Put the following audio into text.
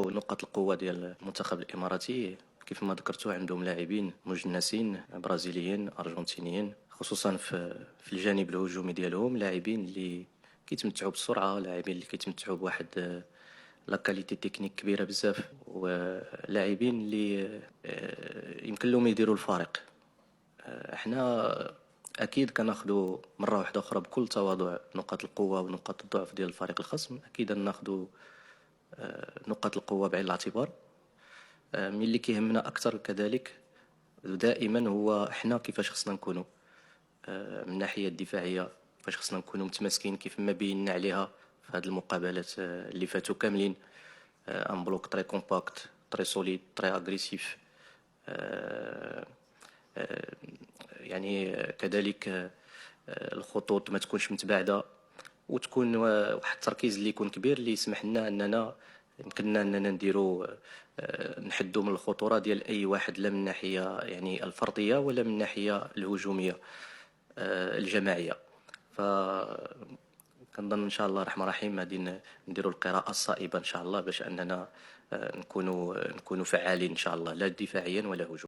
نقاط القوة ديال المنتخب الإماراتي كيف ما ذكرتوا عندهم لاعبين مجنسين برازيليين أرجنتينيين، خصوصا في الجانب الهجومي ديالهم، لاعبين اللي كيتمتعوا بالسرعة، لاعبين اللي كيتمتعوا بواحد لا كاليتي تكنيك كبيرة بزاف، ولاعبين اللي يمكن لهم يديروا الفارق. احنا اكيد كناخذوا مره واحده اخرى بكل تواضع نقاط القوه ونقاط الضعف ديال الفريق الخصم، اكيد ناخذوا نقاط القوه بعين الاعتبار. من اللي كيهمنا اكثر كذلك دائما هو احنا كيفاش خصنا نكونوا من الناحيه الدفاعيه، كيفاش خصنا نكونوا متماسكين كيف ما بينا عليها في هذه المقابلات اللي فاتوا كاملين. ان بلوك تري كومباكت تري سوليد تري اغريسيف، يعني كذلك الخطوط ما تكونش متباعده، وتكون واحد التركيز اللي يكون كبير اللي يسمح لنا اننا يمكننا اننا نديروا نحدوا من الخطوره ديال اي واحد، لا من الناحيه يعني الفرديه ولا من الناحيه الهجوميه الجماعيه. ف كنظن ان شاء الله الرحمن الرحيم غادي نديروا القراءه الصائبه ان شاء الله باش اننا نكونوا فعالين ان شاء الله، لا دفاعيا ولا هجوميا.